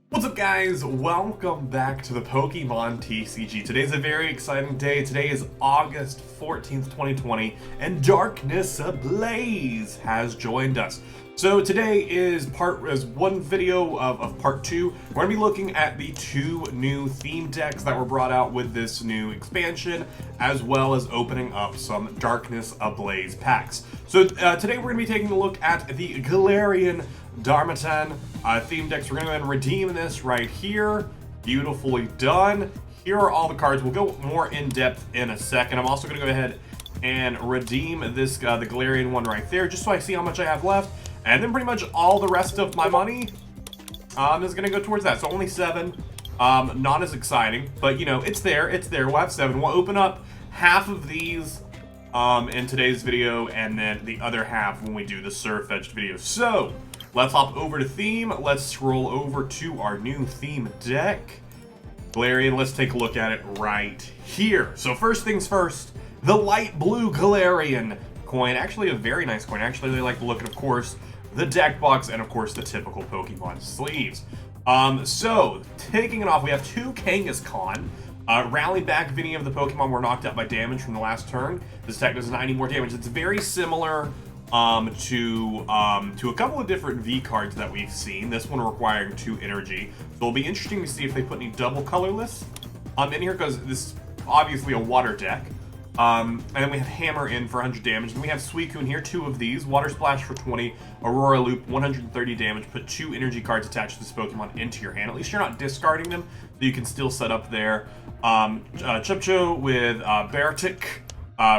What's up, guys? Welcome back to the Pokemon TCG. Today's a very exciting day. Today is August 14th, 2020, and Darkness Ablaze has joined us. So today is one video of part two. We're going to be looking at the two new theme decks that were brought out with this new expansion, as well as opening up some Darkness Ablaze packs. So today we're going to be taking a look at the Galarian Darmanitan theme decks. We're going to go ahead and redeem this right here. Beautifully done. Here are all the cards. We'll go more in depth in a second. I'm also going to go ahead and redeem this the Galarian one right there, just so I see how much I have left. And then pretty much all the rest of my money is going to go towards that. So only 7. Not as exciting, but you know, it's there. It's there. We'll have 7. We'll open up half of these in today's video, and then the other half when we do the Surfetched video. So let's hop over to theme. Let's scroll over to our new theme deck. Galarian, let's take a look at it right here. So first things first, the light blue Galarian coin. Actually a very nice coin. I actually really like the look, and of course the deck box, and of course the typical Pokemon sleeves. So taking it off, we have 2 Kangaskhan. Rally back if any of the Pokemon were knocked out by damage from the last turn. This deck does 90 more damage. It's very similar to a couple of different V cards that we've seen. This one requiring 2 energy. So it'll be interesting to see if they put any double colorless in here, because this is obviously a water deck. And then we have Hammer in for 100 damage. Then we have Suicune here, 2 of these. Water Splash for 20, Aurora Loop, 130 damage. Put 2 energy cards attached to this Pokemon into your hand. At least you're not discarding them, so you can still set up there. Chupcho with Beartic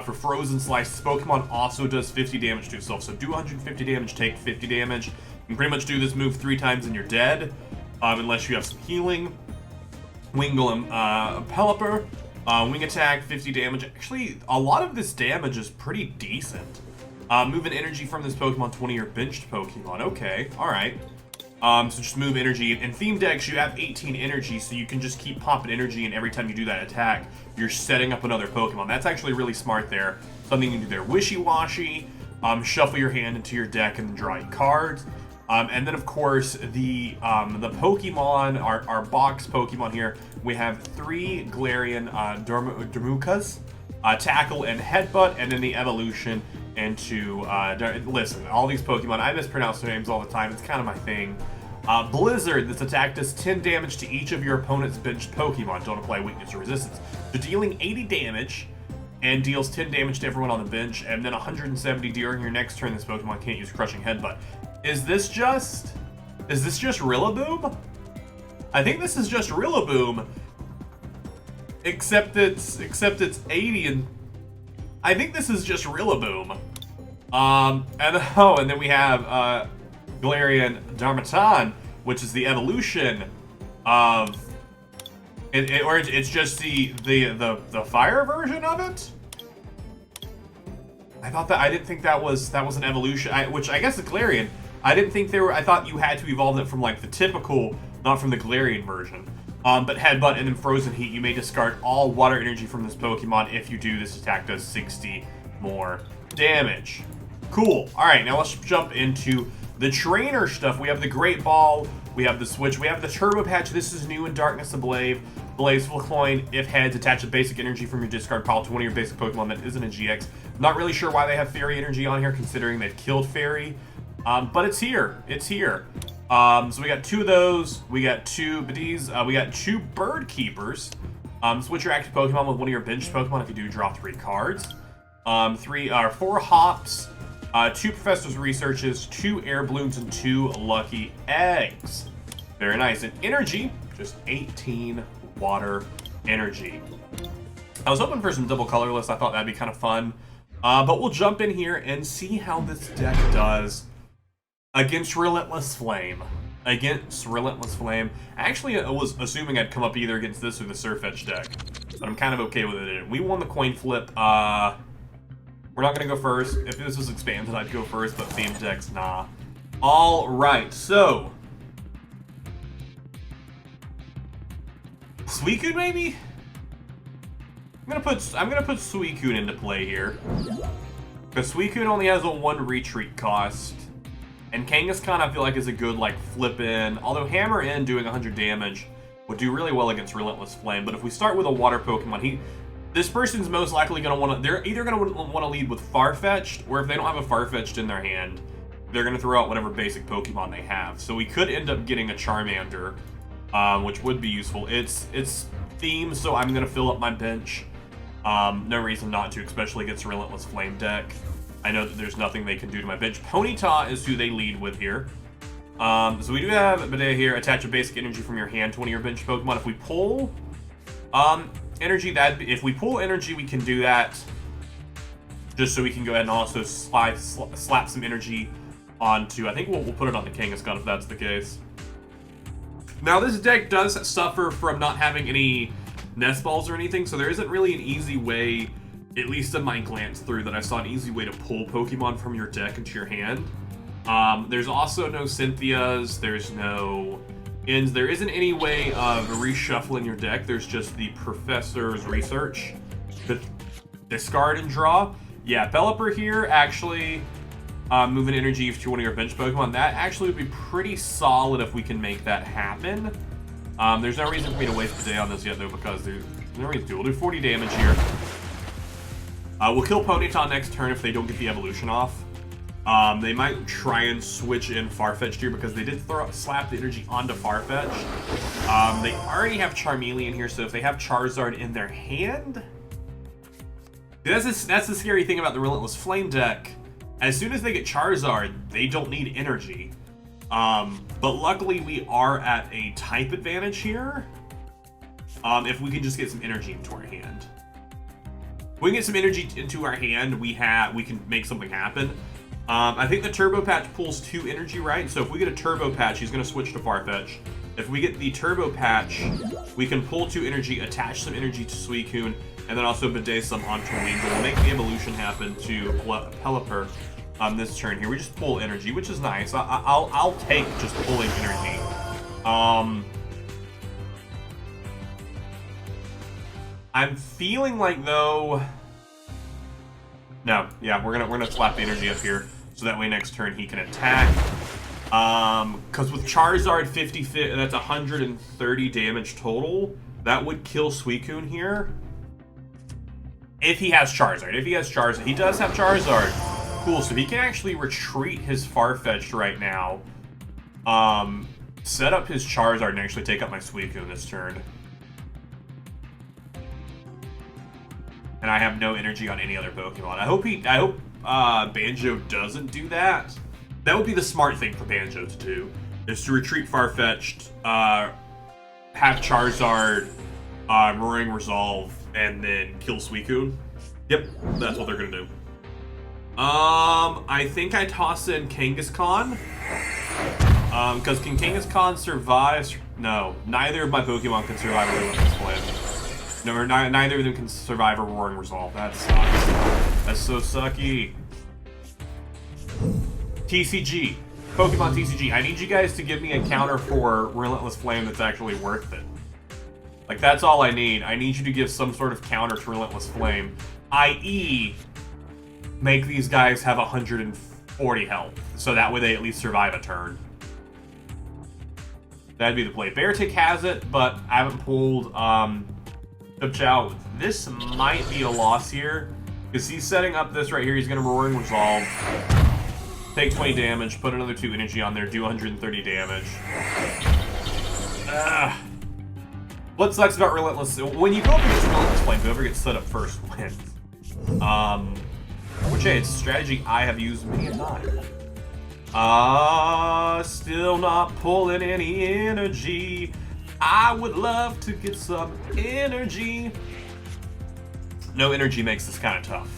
for Frozen Slice. This Pokemon also does 50 damage to itself, so do 150 damage, take 50 damage. You can pretty much do this move 3 times and you're dead, unless you have some healing. Wingull, Pelipper. Wing attack, 50 damage. Actually, a lot of this damage is pretty decent. Moving energy from this Pokemon, 20 your benched Pokemon. Okay, alright. So just move energy. In theme decks, you have 18 energy, so you can just keep pumping energy, and every time you do that attack, you're setting up another Pokemon. That's actually really smart there. Something you can do there. Wishy-washy, shuffle your hand into your deck and draw cards. And then, of course, the Pokemon, our box Pokemon here, we have 3 Galarian Darmukas, Tackle and Headbutt, and then the evolution into, listen, all these Pokemon, I mispronounce their names all the time, it's kind of my thing. Blizzard, this attack does 10 damage to each of your opponent's benched Pokemon. Don't apply weakness or resistance. So dealing 80 damage, and deals 10 damage to everyone on the bench, and then 170 during your next turn. This Pokemon can't use Crushing Headbutt. Is this just Rillaboom? I think this is just Rillaboom, except it's 80, and I think this is just Rillaboom. And then we have Galarian Darmanitan, which is the evolution of or it's just the fire version of it. I didn't think that was an evolution. Which I guess the Galarian. I didn't think there were. I thought you had to evolve it from like the typical, not from the Galarian version. But Headbutt and then Frozen Heat, you may discard all water energy from this Pokemon. If you do, this attack does 60 more damage. Cool. All right, now let's jump into the trainer stuff. We have the Great Ball. We have the Switch. We have the Turbo Patch. This is new in Darkness Ablaze. Blazeful Coin. If heads, attach a basic energy from your discard pile to one of your basic Pokemon that isn't a GX. Not really sure why they have Fairy energy on here, considering they've killed Fairy. But it's here. It's here. So we got 2 of those. We got 2 Biddies. We got 2 Bird Keepers. Switch your active Pokemon with one of your benched Pokemon. If you do, draw 3 cards. 4 Hops. 2 Professor's Researches. 2 Air Balloons, and 2 Lucky Eggs. Very nice. And energy, just 18 water energy. I was hoping for some double colorless. I thought that'd be kind of fun. But we'll jump in here and see how this deck does against Relentless Flame. Actually, I was assuming I'd come up either against this or the Surfetched deck, but I'm kind of okay with it. We won the coin flip. We're not going to go first. If this was expanded, I'd go first, but theme decks, nah. All right, so Suicune, maybe? I'm gonna put Suicune into play here, because Suicune only has a 1 retreat cost, And Kangaskhan I feel like is a good like flip in, although Hammer in doing 100 damage would do really well against Relentless Flame. But if we start with a water Pokemon, this person's most likely going to want to, they're either going to want to lead with Farfetch'd, or if they don't have a Farfetch'd in their hand, they're going to throw out whatever basic Pokemon they have. So we could end up getting a Charmander, which would be useful. It's themed, so I'm going to fill up my bench. No reason not to, especially against a Relentless Flame deck. I know that there's nothing they can do to my bench. Ponyta is who they lead with here. So we do have Bidet here. Attach a basic energy from your hand to one of your bench Pokemon. If we pull energy, if we pull energy, we can do that. Just so we can go ahead and also slap some energy onto. I think we'll put it on the Kangaskhan if that's the case. Now this deck does suffer from not having any Nest Balls or anything, so there isn't really an easy way, at least in my glance through, that I saw an easy way to pull Pokemon from your deck into your hand. There's also no Cynthias, there's no Inns, there isn't any way of reshuffling your deck, there's just the Professor's Research. Discard and draw. Yeah, Pelipper here, actually, moving energy to one of your bench Pokemon, that actually would be pretty solid if we can make that happen. There's no reason for me to waste the day on this yet, though, because there's no reason to. We'll do 40 damage here. We'll kill Ponyta next turn if they don't get the evolution off. They might try and switch in Farfetch'd here because they did slap the energy onto Farfetch'd. They already have Charmeleon here, so if they have Charizard in their hand... That's the scary thing about the Relentless Flame deck. As soon as they get Charizard, they don't need energy. But luckily we are at a type advantage here. If we can just get some energy into our hand. If we can get some energy into our hand, we can make something happen. I think the Turbo Patch pulls 2 energy, right? So if we get a Turbo Patch, he's going to switch to Farfetch. If we get the Turbo Patch, we can pull 2 energy, attach some energy to Suicune, and then also Bidet some onto Weavile. We'll make the evolution happen to Pelipper this turn here. We just pull energy, which is nice. I'll take just pulling energy. I'm feeling like though. No, yeah, we're gonna slap the energy up here so that way next turn he can attack. Because with Charizard 50, that's 130 damage total. That would kill Suicune here. If he has Charizard. If he has Charizard. He does have Charizard. Cool, so he can actually retreat his Farfetch'd right now. Set up his Charizard and actually take up my Suicune this turn. And I have no energy on any other Pokemon. I hope Banjo doesn't do that. That would be the smart thing for Banjo to do, is to retreat Farfetch'd, have Charizard, Roaring Resolve, and then kill Suicune. Yep, that's what they're gonna do. I think I toss in Kangaskhan. Because can Kangaskhan survive? No, neither of my Pokemon can survive a Relentless Flame. No, neither of them can survive a Roaring Resolve. That sucks. That's so sucky. TCG. Pokemon TCG. I need you guys to give me a counter for Relentless Flame that's actually worth it. Like, that's all I need. I need you to give some sort of counter to Relentless Flame. I.e., make these guys have 140 health. So that way they at least survive a turn. That'd be the play. Beartic has it, but I haven't pulled Chow. This might be a loss here, because he's setting up this right here. He's going to Roaring Resolve, take 20 damage, put another 2 energy on there, do 130 damage. What sucks about Relentless... When you go up against Relentless Flame, whoever gets set up first wins. Which, hey, it's a strategy I have used many a time. Still not pulling any energy. I would love to get some energy. No energy makes this kind of tough.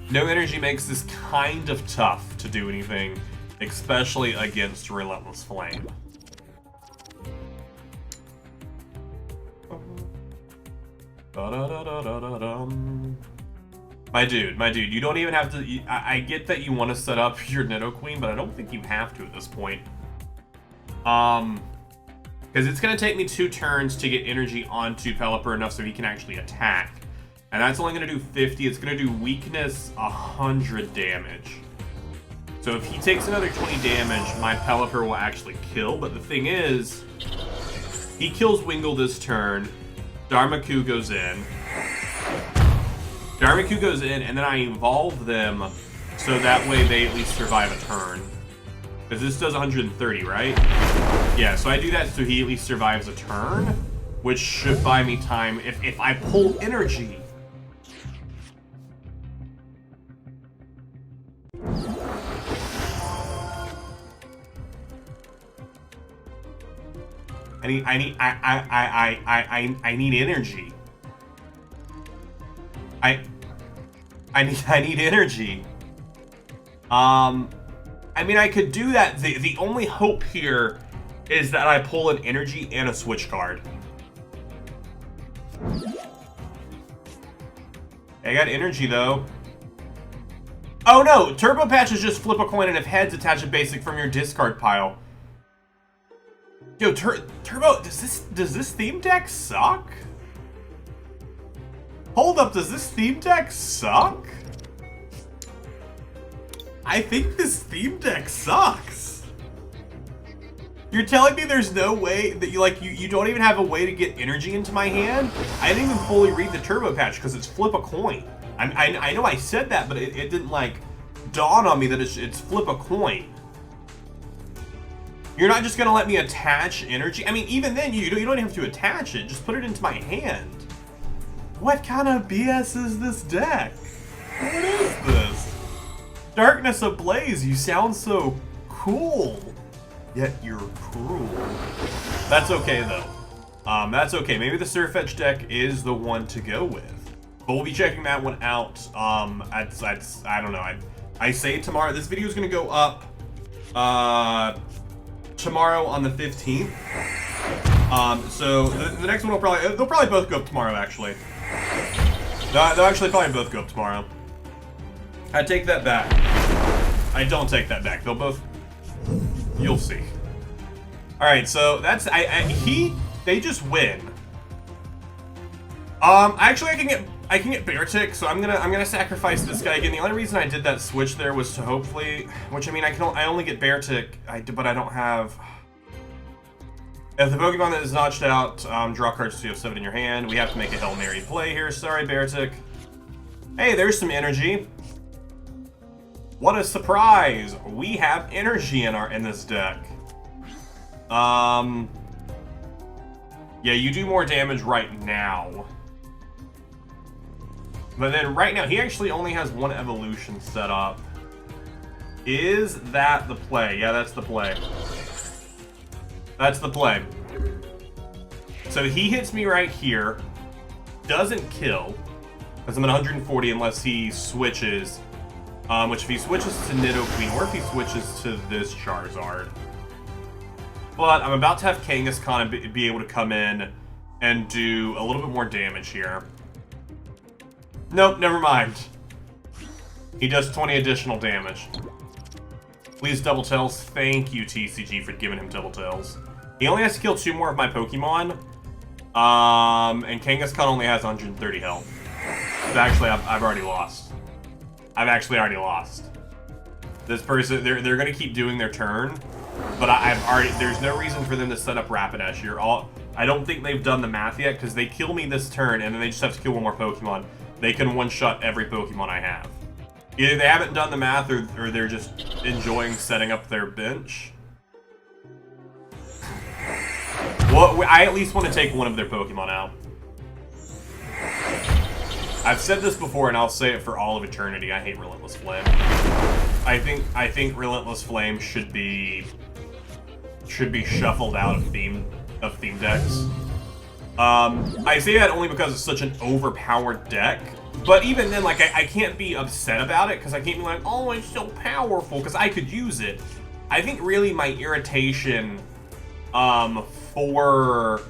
No energy makes this kind of tough to do anything, especially against Relentless Flame. My dude, you don't even have to... I get that you want to set up your Nidoqueen, but I don't think you have to at this point. Because it's going to take me 2 turns to get energy onto Pelipper enough so he can actually attack. And that's only going to do 50. It's going to do weakness 100 damage. So if he takes another 20 damage, my Pelipper will actually kill. But the thing is, he kills Wingull this turn. Darmanitan goes in. Darmanitan goes in, and then I evolve them so that way they at least survive a turn. Because this does 130, right? Yeah, so I do that so he at least survives a turn, which should buy me time if I pull energy. I need energy. I need energy. I mean, I could do that. The only hope here is that I pull an energy and a switch card. I got energy, though. Oh, no! Turbo Patch is just flip a coin, and if heads, attach a basic from your discard pile. Yo, Turbo, does this theme deck suck? Hold up, does this theme deck suck? I think this theme deck sucks. You're telling me there's no way that you don't even have a way to get energy into my hand? I didn't even fully read the Turbo Patch because it's flip a coin. I know I said that, but it didn't like dawn on me that it's flip a coin. You're not just gonna let me attach energy? I mean, even then, you don't have to attach it. Just put it into my hand. What kind of BS is this deck? What is this? Darkness Ablaze, you sound so cool. Yet you're cruel. That's okay, though. That's okay. Maybe the Surf Edge deck is the one to go with. But we'll be checking that one out. I don't know. I say tomorrow. This video is gonna go up tomorrow on the 15th. So the next one they'll probably both go up tomorrow, actually. They'll actually probably both go up tomorrow. I take that back. I don't take that back. They'll both. You'll see. All right, so that's they just win. Actually, I can get Bear Tick, so I'm gonna sacrifice this guy again. The only reason I did that switch there was to hopefully, which I mean I only get Bear Tick, but I don't have. If the Pokemon that is notched out, draw cards so you have 7 in your hand. We have to make a Hail Mary play here. Sorry, Bear Tick. Hey, there's some energy. What a surprise! We have energy in this deck. Yeah, you do more damage right now. But then right now, he actually only has 1 evolution set up. Is that the play? Yeah, that's the play. That's the play. So he hits me right here. Doesn't kill. Because I'm at 140 unless he switches. Which if he switches to Nidoqueen or if he switches to this Charizard. But I'm about to have Kangaskhan be able to come in and do a little bit more damage here. Nope, never mind. He does 20 additional damage. Please Double Tails. Thank you, TCG, for giving him Double Tails. He only has to kill 2 more of my Pokemon. And Kangaskhan only has 130 health. So actually, I've already lost. I've actually already lost. This person, they're gonna keep doing their turn, but there's no reason for them to set up Rapidash here. I don't think they've done the math yet, because they kill me this turn, and then they just have to kill 1 more Pokemon. They can one-shot every Pokemon I have. Either they haven't done the math, or they're just enjoying setting up their bench. Well, I at least want to take 1 of their Pokemon out. I've said this before, and I'll say it for all of eternity. I hate Relentless Flame. I think Relentless Flame should be shuffled out of theme decks. I say that only because it's such an overpowered deck. But even then, like, I can't be upset about it because I can't be like, oh, it's so powerful, because I could use it. I think really my irritation for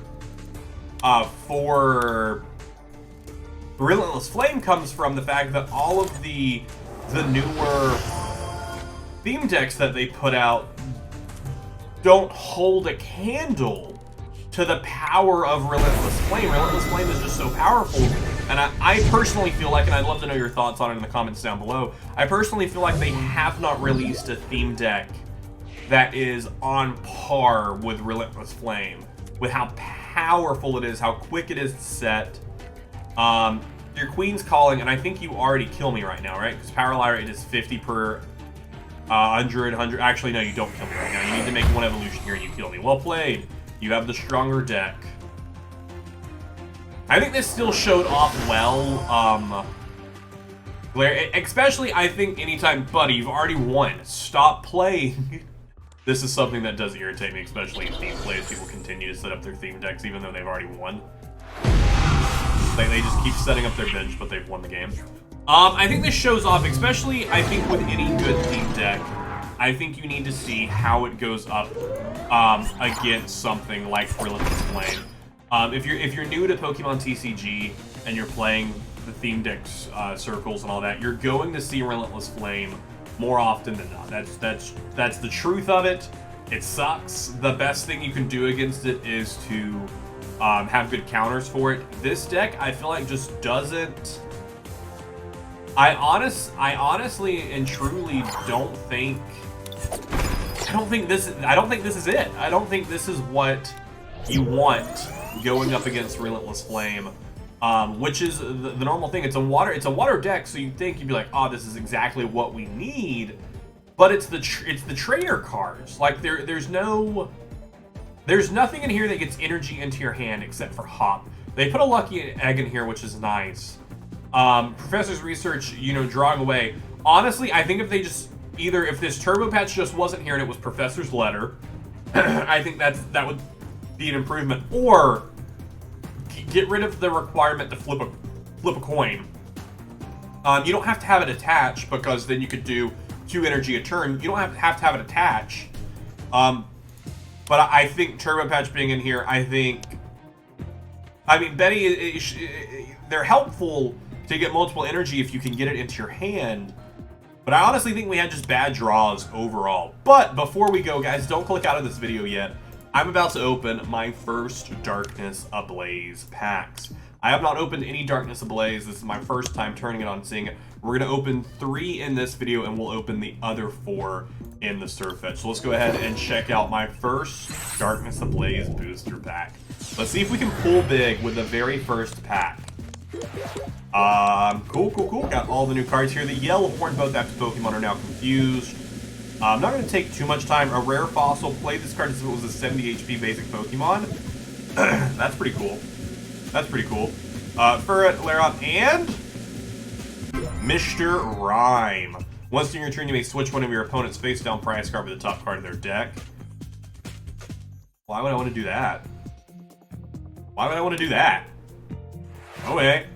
Relentless Flame comes from the fact that all of the newer theme decks that they put out don't hold a candle to the power of Relentless Flame. Relentless Flame is just so powerful and I personally feel like, and I'd love to know your thoughts on it in the comments down below, I personally feel like they have not released a theme deck that is on par with Relentless Flame, with how powerful it is, how quick it is to set. Your Queen's Calling, and I think you already kill me right now, right? Because Power Lie rate is 50 per 100. Actually, no, you don't kill me right now. You need to make one evolution here and you kill me. Well played. You have the stronger deck. I think this still showed off well. Especially, I think, anytime, buddy, you've already won. Stop playing. This is something that does irritate me, especially in theme plays. People continue to set up their theme decks even though they've already won. They just keep setting up their bench, but they've won the game. I think this shows off, especially, I think, with any good theme deck, I think you need to see how it goes up against something like Relentless Flame. If you're new to Pokemon TCG and you're playing the theme decks, circles and all that, you're going to see Relentless Flame more often than not. That's the truth of it. It sucks. The best thing you can do against it is to have good counters for it. This deck, I feel like, just doesn't. I honestly and truly don't think. I don't think this is it. I don't think this is what you want going up against Relentless Flame, which is the normal thing. It's a water deck, so you'd think you'd be like, oh, this is exactly what we need. But it's the trainer cards. Like there's nothing in here that gets energy into your hand except for Hop. They put a lucky egg in here, which is nice. Professor's research, drawing away. Honestly, I think if they just if this turbo patch just wasn't here and it was Professor's letter, I think that would be an improvement. Or get rid of the requirement to flip a coin. You don't have to have it attached, because then you could do 2 energy a turn. You don't have to have it attached. But I think turbo patch being in here, I mean, Betty, they're helpful to get multiple energy if you can get it into your hand. But I honestly think we had just bad draws overall. But before we go, guys, don't click out of this video yet. I'm about to open my first Darkness Ablaze packs. I have not opened any Darkness Ablaze. This is my first time turning it on, seeing it. We're going to open 3 in this video, and we'll open the other 4 in the Surf Fetch. So let's go ahead and check out my first Darkness Ablaze booster pack. Let's see if we can pull big with the very first pack. Cool. Got all the new cards here. The yellow horn both after Pokemon are now confused. I'm not going to take too much time. A rare fossil. Played this card as if it was a 70 HP basic Pokemon. That's pretty cool. Furret, Lairon, and Mr. Rhyme. Once during your turn, you may switch one of your opponent's face-down prize card with the top card of their deck. Why would I want to do that? Okay.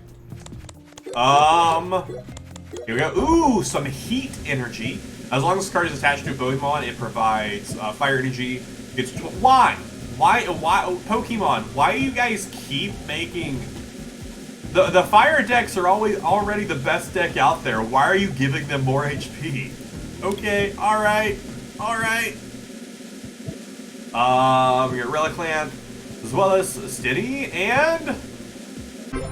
Here we go. Ooh, some heat energy. As long as this card is attached to a Pokemon, it provides fire energy. Why, Pokemon? Why do you guys keep making the fire decks are already the best deck out there? Why are you giving them more HP? Okay, all right. We got Reliclant, as well as Stiddy, and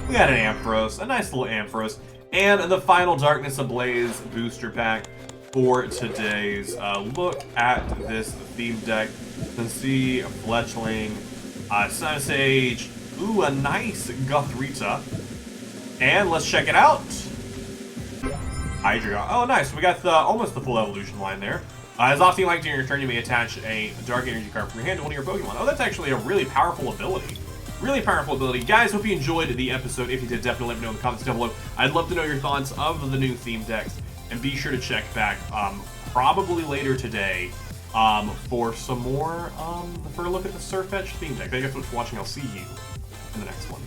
we got an Ampharos, a nice little Ampharos, and the final Darkness Ablaze booster pack for today's look at this theme deck. You can see Fletchling, Sun Sage, ooh, a nice Gothrita, and let's check it out. Hydreigon. Oh, nice. We got almost the full evolution line there. As often you like during your turn, you may attach a Dark Energy card from your hand to one of your Pokemon. Oh, that's actually a really powerful ability. Guys, hope you enjoyed the episode. If you did, definitely let me know in the comments down below. I'd love to know your thoughts of the new theme decks. And be sure to check back probably later today for some more, for a look at the Surf Fetch theme deck. Thank you guys so much for watching. I'll see you in the next one.